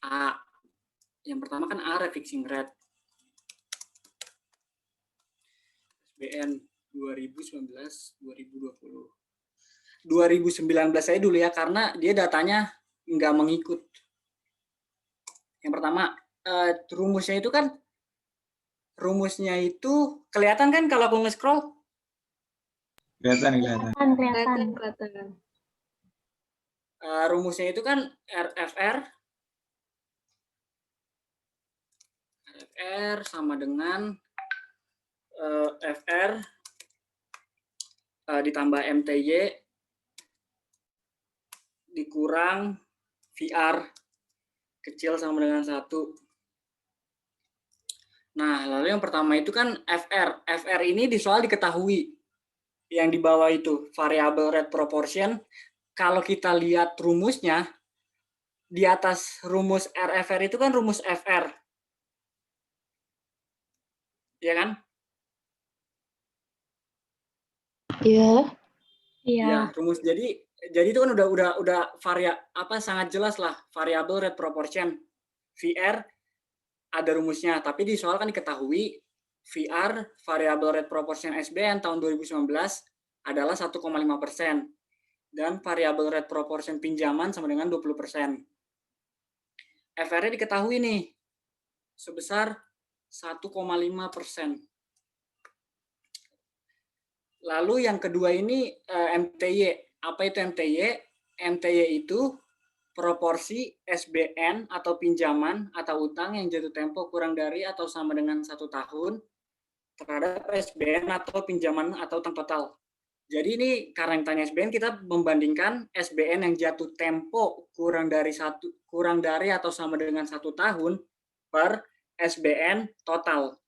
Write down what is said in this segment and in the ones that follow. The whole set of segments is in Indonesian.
A. Yang pertama kan A refixing rate. SBN 2019-2020. 2019 saya dulu ya, karena dia datanya nggak mengikut. Yang pertama, rumusnya itu kelihatan kan kalau aku nge-scroll? Kelihatan. Rumusnya itu kan RFR sama dengan FR ditambah MTY dikurang VR kecil sama dengan 1. Nah, lalu yang pertama itu kan FR. FR ini di soal diketahui. Yang di bawah itu, variable rate proportion. Kalau kita lihat rumusnya, di atas rumus RFR itu kan rumus FR. Iya kan? Iya. Iya, rumus jadi itu kan udah sangat jelas lah, variable rate proportion. VR ada rumusnya, tapi di soal kan diketahui VR variable rate proportion SBN tahun 2019 adalah 1,5% dan variable rate proportion pinjaman sama dengan 20%. FR-nya diketahui nih sebesar 1,5%. Lalu yang kedua ini MTY. Apa itu MTY? MTY itu proporsi SBN atau pinjaman atau utang yang jatuh tempo kurang dari atau sama dengan 1 tahun terhadap SBN atau pinjaman atau utang total. Jadi ini karena yang tanya SBN, kita membandingkan SBN yang jatuh tempo kurang dari atau sama dengan 1 tahun per SBN total.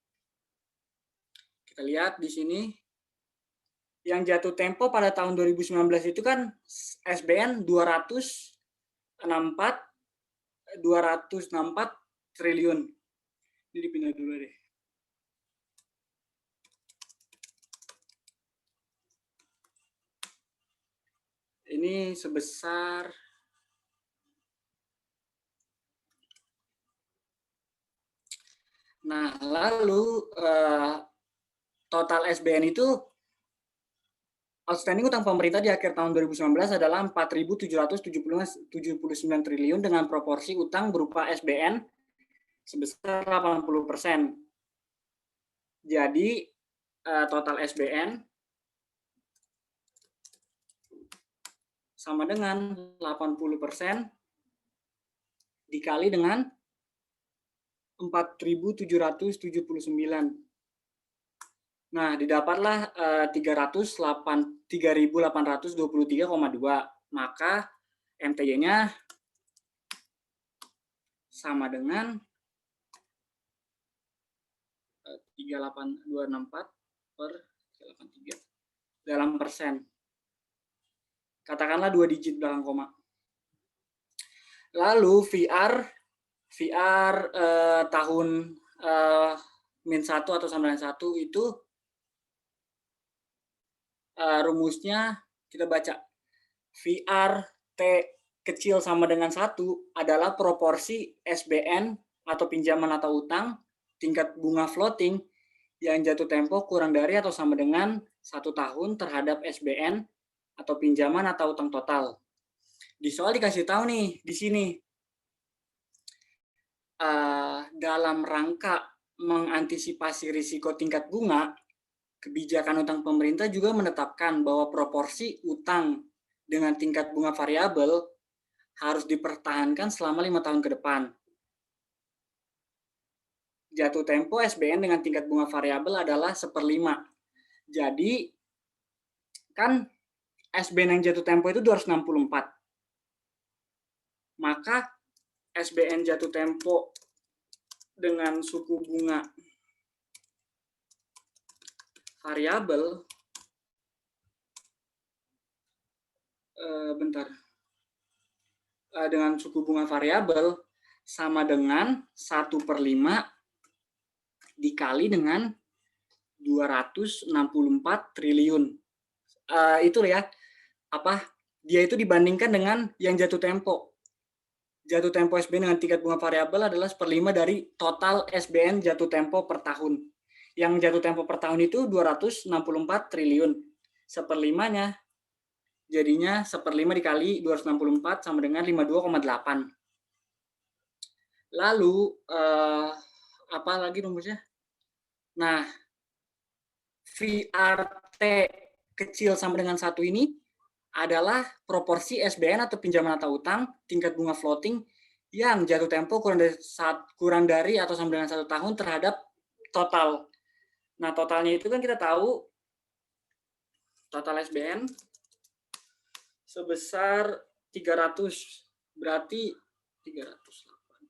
Kita lihat di sini. Yang jatuh tempo pada tahun 2019 itu kan SBN 264 triliun. Ini dipindah dulu deh. Ini sebesar lalu total SBN itu outstanding utang pemerintah di akhir tahun 2019 adalah 4.779 triliun dengan proporsi utang berupa SBN sebesar 80%. Jadi total SBN sama dengan 80% dikali dengan 4.779. Nah, didapatlah 3.823,2. Maka MTY-nya sama dengan 38264 per 383 dalam persen. Katakanlah 2 digit belakang koma. Lalu VR tahun -1 atau sama dengan 1 itu rumusnya kita baca. VR T kecil sama dengan 1 adalah proporsi SBN atau pinjaman atau utang tingkat bunga floating yang jatuh tempo kurang dari atau sama dengan 1 tahun terhadap SBN atau pinjaman atau utang total. Di soal dikasih tahu nih di sini dalam rangka mengantisipasi risiko tingkat bunga, kebijakan utang pemerintah juga menetapkan bahwa proporsi utang dengan tingkat bunga variabel harus dipertahankan selama 5 tahun ke depan. Jatuh tempo SBN dengan tingkat bunga variabel adalah 1/5. Jadi, kan SBN yang jatuh tempo itu 264. Maka SBN jatuh tempo dengan suku bunga variabel dengan suku bunga variabel sama dengan 1/5 dikali dengan 264 triliun. Itu ya, dia itu dibandingkan dengan yang jatuh tempo. jatuh tempo SBN dengan tingkat bunga variabel adalah 1/5 dari total SBN jatuh tempo per tahun. Yang jatuh tempo per tahun itu 264 triliun. 1/5-nya jadinya 1/5 dikali 264 sama dengan 52,8. Lalu apa lagi rumusnya? Nah, VRT kecil sama dengan 1 ini adalah proporsi SBN atau pinjaman atau utang tingkat bunga floating yang jatuh tempo kurang dari atau sama dengan 1 tahun terhadap total. Nah, totalnya itu kan kita tahu total SBN sebesar 300, berarti 308.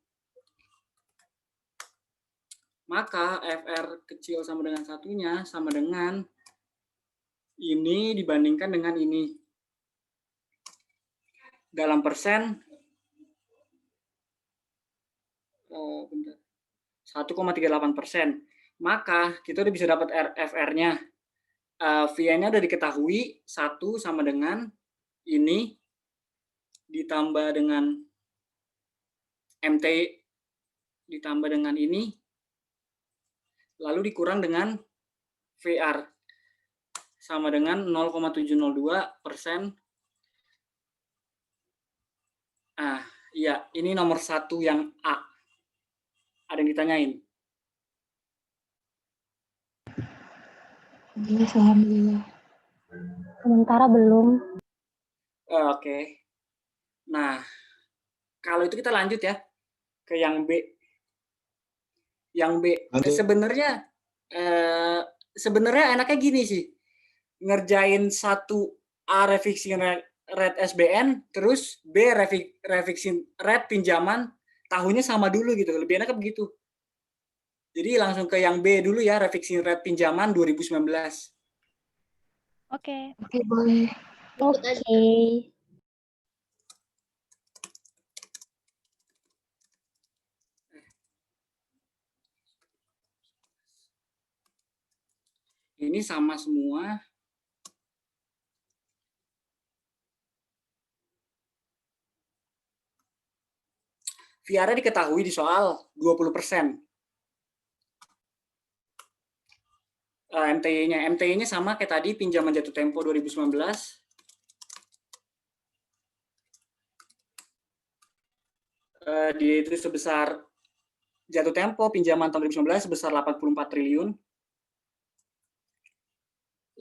Maka FR kecil sama dengan satunya sama dengan ini dibandingkan dengan ini. Dalam persen 1,38%. Maka kita udah bisa dapat FR-nya. VN-nya udah diketahui 1 sama dengan ini ditambah dengan MT ditambah dengan ini lalu dikurang dengan VR sama dengan 0,702%. Iya, ini nomor 1 yang A. Ada yang ditanyain? Yes, alhamdulillah. Sementara belum. Oke. Nah, kalau itu kita lanjut ya ke yang B. Yang B sebenarnya enaknya gini sih. Ngerjain 1A refixing rate SBN, terus B refixing rate pinjaman tahunnya sama dulu gitu. Lebih enak begitu. Jadi langsung ke yang B dulu ya, refixing rate pinjaman 2019. Oke, boleh. Oke. Ini sama semua. VR-nya diketahui di soal 20%. MTY-nya sama kayak tadi, pinjaman jatuh tempo 2019. Dia itu sebesar jatuh tempo pinjaman tahun 2019 sebesar 84 triliun.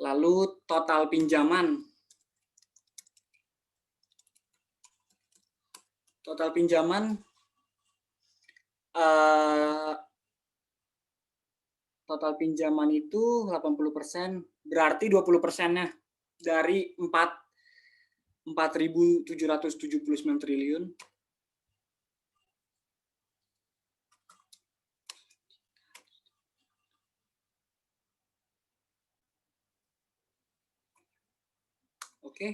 Lalu total pinjaman itu 80%, berarti 20%-nya dari 4.779 triliun. Oke.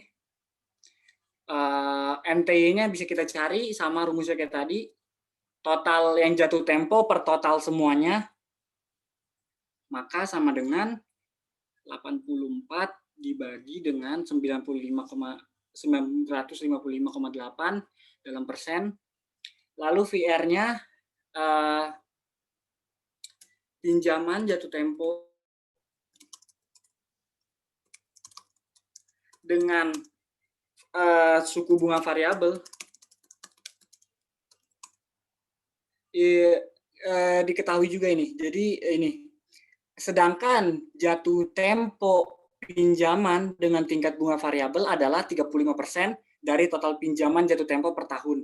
MTY-nya bisa kita cari sama rumusnya kayak tadi. Total yang jatuh tempo per total semuanya, maka sama dengan 84 dibagi dengan 955,8 dalam persen. Lalu VR-nya pinjaman jatuh tempo dengan suku bunga variabel diketahui juga ini. Jadi ini, sedangkan jatuh tempo pinjaman dengan tingkat bunga variabel adalah 35% dari total pinjaman jatuh tempo per tahun.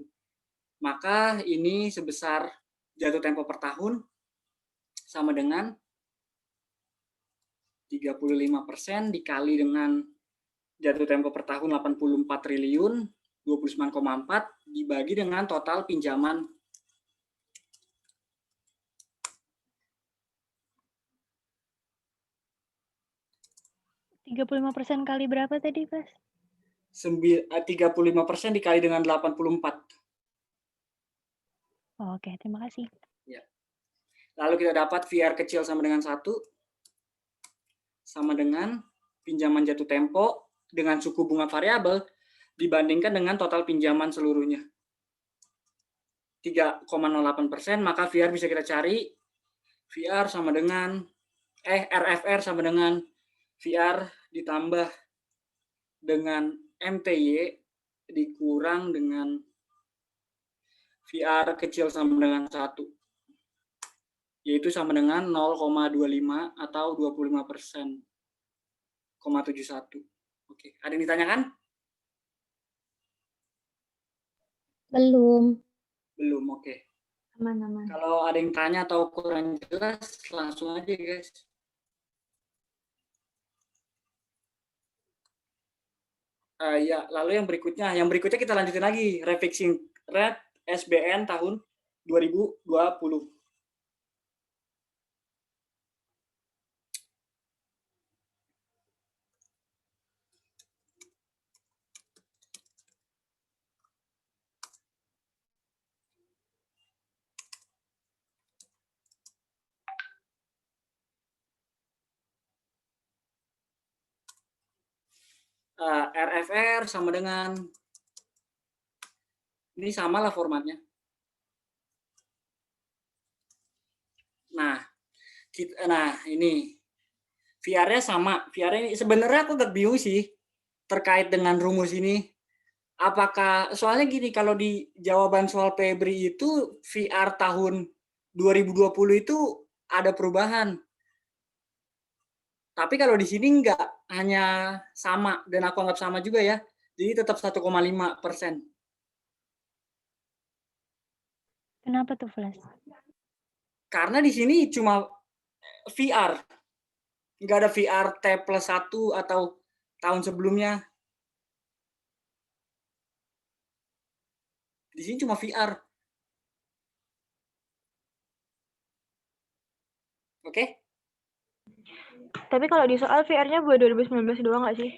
Maka ini sebesar jatuh tempo per tahun sama dengan 35% dikali dengan jatuh tempo per tahun 84 triliun, 29,4 dibagi dengan total pinjaman. %35 kali berapa tadi, Mas? 35% dikali dengan 84. Oke, terima kasih. Ya. Lalu kita dapat VR kecil sama dengan 1 sama dengan pinjaman jatuh tempo dengan suku bunga variabel dibandingkan dengan total pinjaman seluruhnya. 3,08%, maka VR bisa kita cari VR sama dengan RFR sama dengan VR ditambah dengan MTY dikurang dengan VR kecil sama dengan 1, yaitu sama dengan 0,25 atau 25%, 0,71. Oke, ada yang ditanyakan? Belum. Belum, oke. Aman-aman. Kalau ada yang tanya atau kurang jelas, langsung aja guys. Ya, lalu yang berikutnya kita lanjutin lagi, refixing rate SBN tahun 2020. RFR sama dengan, ini samalah formatnya. Nah, ini VR-nya sama. VR-nya ini sebenarnya aku agak bingung sih terkait dengan rumus ini. Apakah soalnya gini, kalau di jawaban soal Febri itu VR tahun 2020 itu ada perubahan. Tapi kalau di sini enggak, hanya sama, dan aku anggap sama juga ya. Jadi tetap 1,5%. Kenapa tuh, Flash? Karena di sini cuma VR. Enggak ada VR T+1 atau tahun sebelumnya. Di sini cuma VR. Oke? Tapi kalau di soal VR-nya buat 2019 doang nggak sih?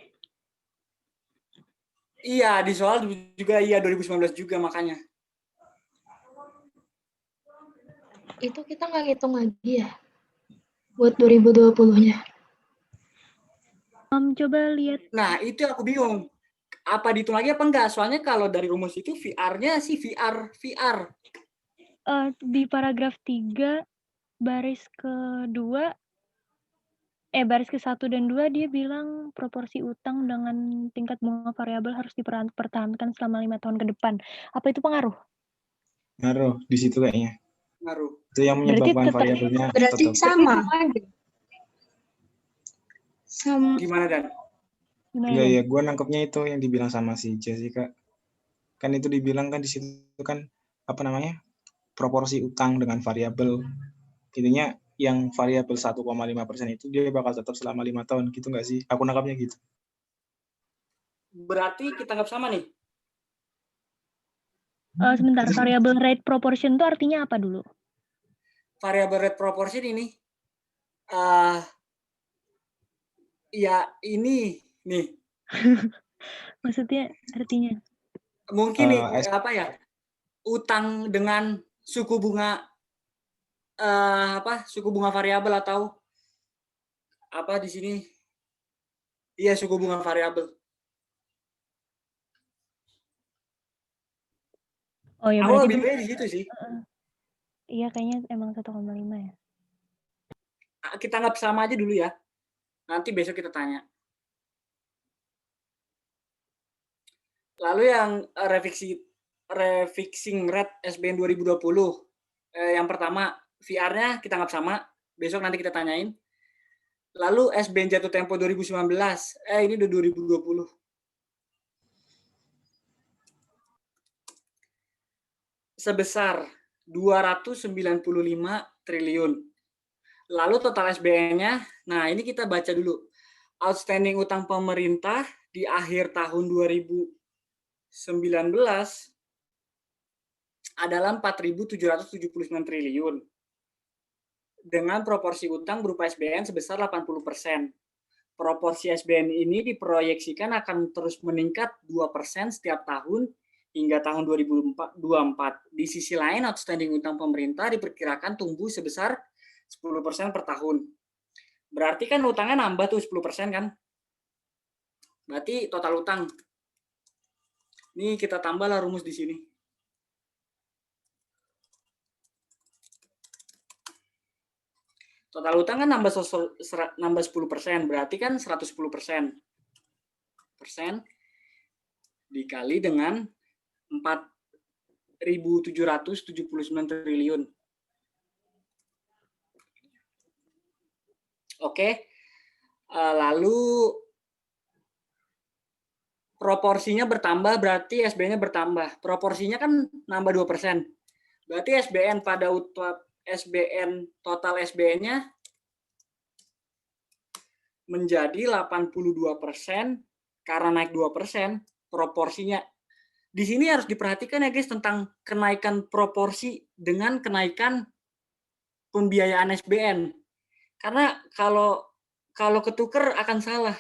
Iya, di soal juga iya 2019 juga makanya. Itu kita nggak ngitung lagi ya buat 2020-nya. Coba lihat. Nah, itu aku bingung. Apa dihitung lagi apa enggak? Soalnya kalau dari rumus itu VR-nya sih VR. Di paragraf 3 baris kedua baris ke-1 dan 2 dia bilang proporsi utang dengan tingkat bunga variabel harus dipertahankan selama 5 tahun ke depan. Apa itu pengaruh? Ngaruh di situ kayaknya. Ngaruh. Itu yang menyebabkan variabelnya Berarti tetap. sama. Sama. Gimana, Dan? Enggak ya, gue nangkepnya itu yang dibilang sama si Jessica. Kan itu dibilang kan di situ kan apa namanya? Proporsi utang dengan variabel. Intinya yang variabel 1,5% itu dia bakal tetap selama 5 tahun gitu nggak sih? Aku nangkapnya gitu. Berarti kita anggap sama nih. Sebentar, variable rate proportion itu artinya apa dulu? Variable rate proportion ini ya ini nih. Maksudnya artinya? Mungkin apa ya? Utang dengan suku bunga suku bunga variabel atau apa di sini? Iya, suku bunga variabel. Oh ya, Aku berarti lebih pilih di situ sih. Iya, kayaknya emang 1,5 ya. Kita anggap sama aja dulu ya. Nanti besok kita tanya. Lalu yang refixing rate SBN 2020. Yang pertama, VR-nya kita anggap sama. Besok nanti kita tanyain. Lalu SBN jatuh tempo 2019. Ini udah 2020. Sebesar 295 triliun. Lalu total SBN-nya, nah ini kita baca dulu. Outstanding utang pemerintah di akhir tahun 2019 adalah 4.779 triliun. Dengan proporsi utang berupa SBN sebesar 80%. Proporsi SBN ini diproyeksikan akan terus meningkat 2% setiap tahun hingga tahun 2024. Di sisi lain, outstanding utang pemerintah diperkirakan tumbuh sebesar 10% per tahun. Berarti kan utangnya nambah tuh 10% kan? Berarti total utang. Ini kita tambahlah rumus di sini. Total utang kan nambah 10%, berarti kan 110%. Dikali dengan 4.779 triliun. Oke. Lalu proporsinya bertambah, berarti SBN-nya bertambah. Proporsinya kan nambah 2%. Berarti SBN total SBN-nya menjadi 82% karena naik 2%, proporsinya. Di sini harus diperhatikan ya guys tentang kenaikan proporsi dengan kenaikan pembiayaan SBN. Karena kalau ketuker akan salah.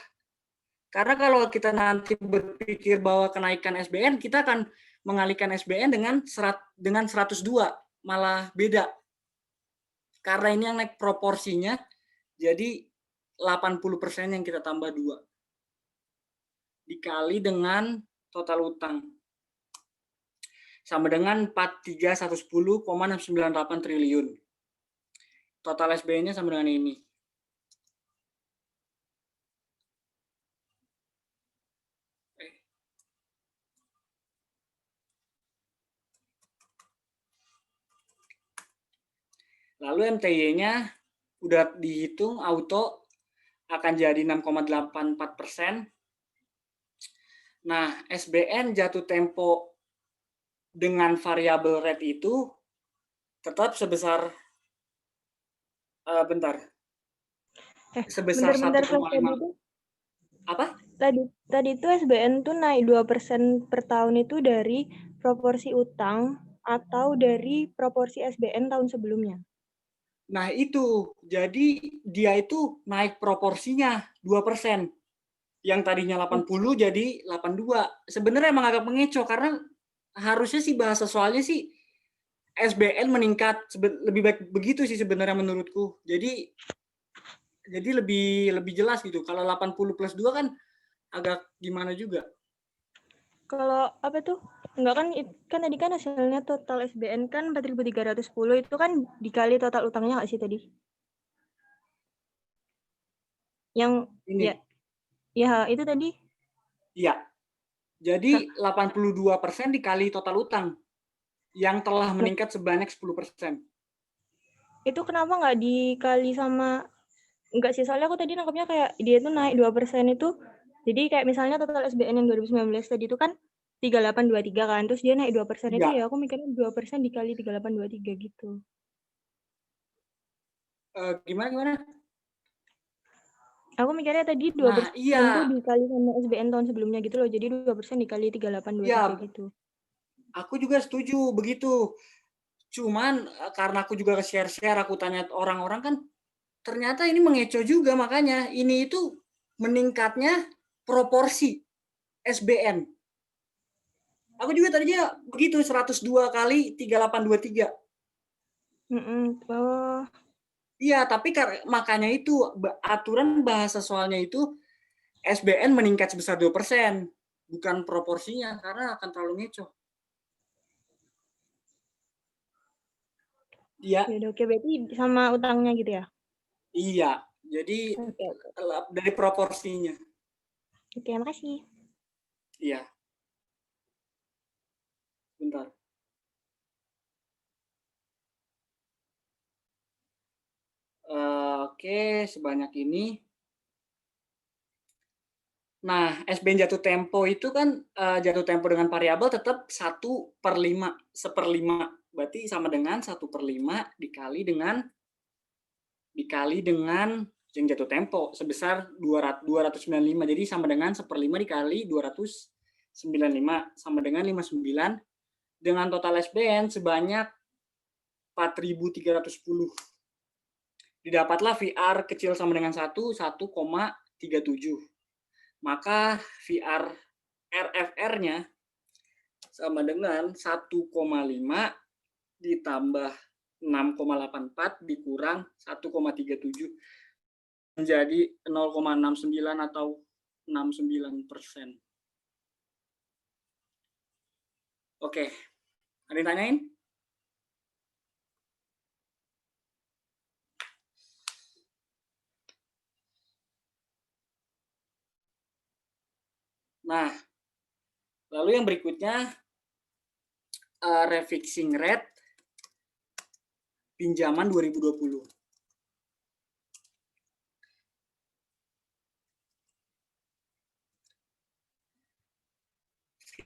Karena kalau kita nanti berpikir bahwa kenaikan SBN, kita akan mengalihkan SBN dengan 102, malah beda. Karena ini yang naik proporsinya, jadi 80% yang kita tambah 2. Dikali dengan total utang. Sama dengan 4.310,698 triliun. Total SBN-nya sama dengan ini. Lalu MTY-nya udah dihitung auto akan jadi 6,84%. Nah, SBN jatuh tempo dengan variabel rate itu tetap sebesar sebesar 1,5. Apa? Tadi itu SBN tuh naik 2% per tahun itu dari proporsi utang atau dari proporsi SBN tahun sebelumnya? Nah, itu. Jadi dia itu naik proporsinya 2%. Yang tadinya 80 jadi 82. Sebenarnya emang agak mengecoh karena harusnya sih bahasa soalnya sih SBN meningkat, lebih baik begitu sih sebenarnya menurutku. Jadi lebih jelas gitu. Kalau 80 plus 2 kan agak gimana juga. Kalau apa tuh? Enggak kan tadi kan hasilnya total SBN kan 4.310 itu kan dikali total utangnya nggak sih tadi? Yang Ini. ya itu tadi. Iya. Jadi 82% dikali total utang yang telah meningkat sebanyak 10%. Itu kenapa nggak dikali sama, enggak sih, soalnya aku tadi nangkapnya kayak dia itu naik 2% itu, jadi kayak misalnya total SBN yang 2019 tadi itu kan 3823 kan, terus dia naik 2% itu ya aku mikirnya 2% dikali 3823 gitu. Gimana? Aku mikirnya tadi 2% Nah, iya. itu dikali sama SBN tahun sebelumnya gitu loh, jadi 2% dikali 3823 gitu. Aku juga setuju begitu. Cuman karena aku juga share-share, aku tanya orang-orang kan ternyata ini mengecoh juga, makanya ini itu meningkatnya proporsi SBN. Aku juga tadinya begitu 102 kali 3823. Oh. Iya, tapi makanya itu aturan bahasa soalnya itu SBN meningkat sebesar 2%, bukan proporsinya karena akan terlalu ngecoh. Iya. Oke, berarti sama utangnya gitu ya? Iya, jadi dari proporsinya. Oke, makasih. Iya. Bentar. Oke, sebanyak ini. Nah, SBN jatuh tempo itu kan jatuh tempo dengan variabel tetap 1/5, 1/5. Berarti sama dengan 1/5 dikali dengan yang jatuh tempo sebesar 295. Jadi sama dengan 1/5 dikali 295 sama dengan 59 dengan total SBN sebanyak 4.310. Didapatlah VR kecil sama dengan 1,37. Maka VR RFR-nya sama dengan 1,5 ditambah 6,84 dikurang 1,37 menjadi 0,69 atau 69%. Oke, ada yang tanyain? Nah, lalu yang berikutnya refixing rate pinjaman 2020.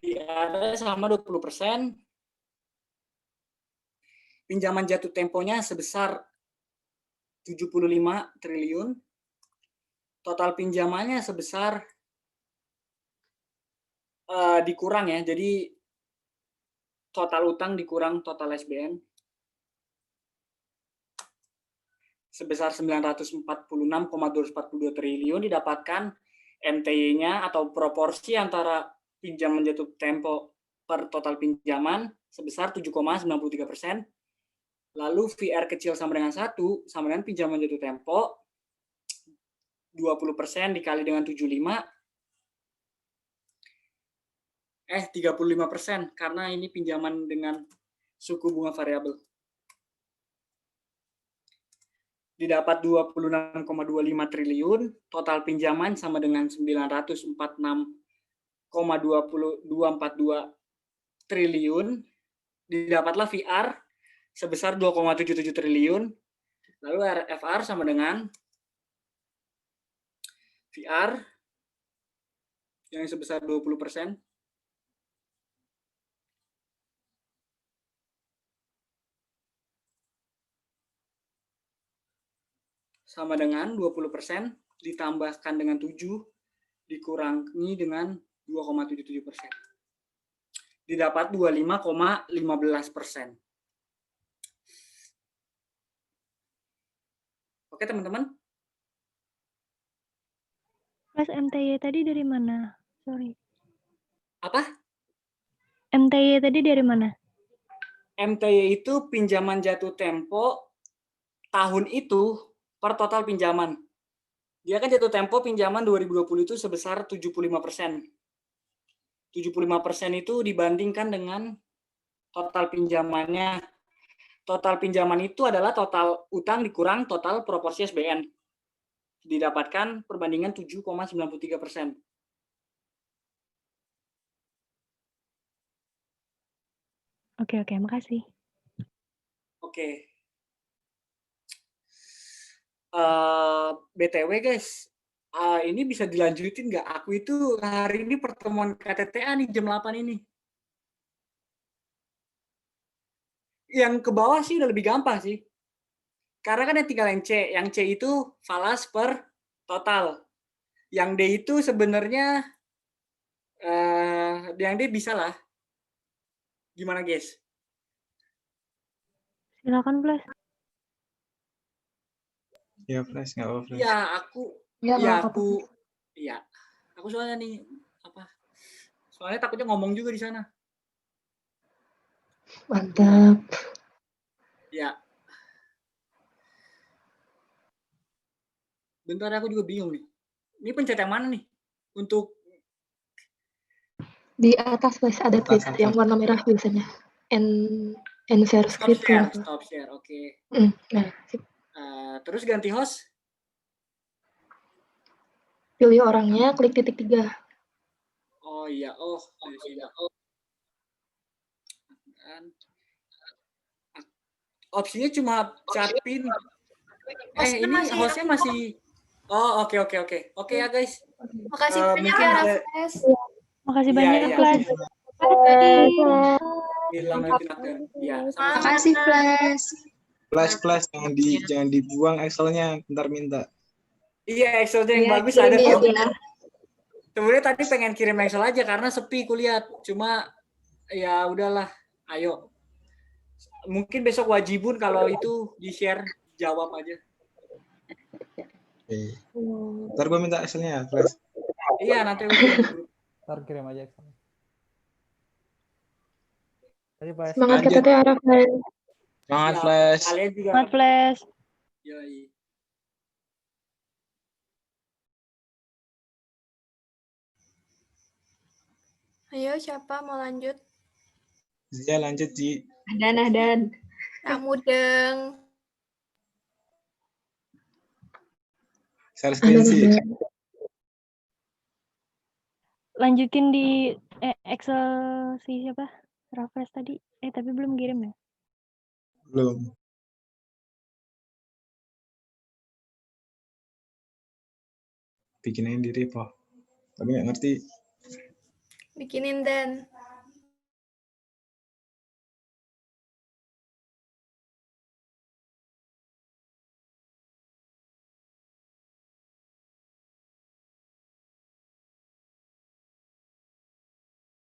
VR sama 20%. Pinjaman jatuh temponya sebesar 75 triliun. Total pinjamannya sebesar dikurang ya. Jadi total utang dikurang total SBN sebesar 946,242 triliun, didapatkan MTY-nya atau proporsi antara pinjaman jatuh tempo per total pinjaman sebesar 7,93%. Lalu VR kecil sama dengan 1 sama dengan pinjaman jatuh tempo 20% dikali dengan 75, 35%, karena ini pinjaman dengan suku bunga variabel. Didapat 26,25 triliun, total pinjaman sama dengan 946,242 triliun, didapatlah VR sebesar 2,77 triliun, lalu RFR sama dengan VR yang sebesar 20%, sama dengan 20% ditambahkan dengan 7 dikurangi dengan 2,77%. Didapat 25,15%. Oke teman-teman. Mas MTY tadi dari mana? Sorry. Apa? MTY tadi dari mana? MTY itu pinjaman jatuh tempo tahun itu per total pinjaman. Dia kan jatuh tempo pinjaman 2020 itu sebesar 75%. 75% itu dibandingkan dengan total pinjamannya. Total pinjaman itu adalah total utang dikurang total proporsi SBN. Didapatkan perbandingan 7,93%. Oke, makasih. Oke. BTW guys, ini bisa dilanjutin nggak? Aku itu hari ini pertemuan KTTA nih jam 8 ini. Yang ke bawah sih udah lebih gampang sih. Karena kan yang tinggal yang C. Yang C itu falas per total. Yang D itu sebenarnya yang D bisa lah. Gimana guys? Silakan, Flash. Ya, Flash, nggak apa Flash. Ya, aku soalnya nih soalnya takutnya ngomong juga di sana. Mantap. Ya. Bentar, aku juga bingung nih. Ini pencet yang mana nih? Untuk Di atas Flash ada tweet yang warna merah biasanya. And share script. Stop share, oke. Nah, Terus ganti host. pilih orangnya, klik titik 3. Oh iya, dari sini. Opsinya cuma capin. Ini hostnya masih. Oh, oke. Oke ya guys. Makasih banyak mungkin ya, ada- Flash. Makasih Iya, banyak, iya. Flash. Bilang ya, sama-sama. Makasih, Flash. Flash, jangan dibuang Excel-nya, ntar minta. Iya, Excel-nya yang Iya, bagus kirim ada ya, kok. benar. Sebenarnya tadi pengen kirim Excel aja karena sepi kuliah. Cuma ya udahlah, ayo. Mungkin besok wajibun kalau itu di-share, jawab aja. Oke. Ntar gue minta Excel-nya, Flash. Iya, nanti aku kirim di grup. Ntar kirim aja Excel. Tadi Flash. Semangat Lanjut. KTTA Rafael. Semangat, Siap. Flash. Kalian juga. Selamat, Flash. Yoi. Ayo, siapa mau lanjut? Zia lanjut, Ji. Dan. Kamu deng. Share screen sih. lanjutin di Excel si siapa? Rafres tadi. Tapi belum kirim ya? Belum. Bikinin diri, Po. Tapi nggak ngerti. Bikinin Dan.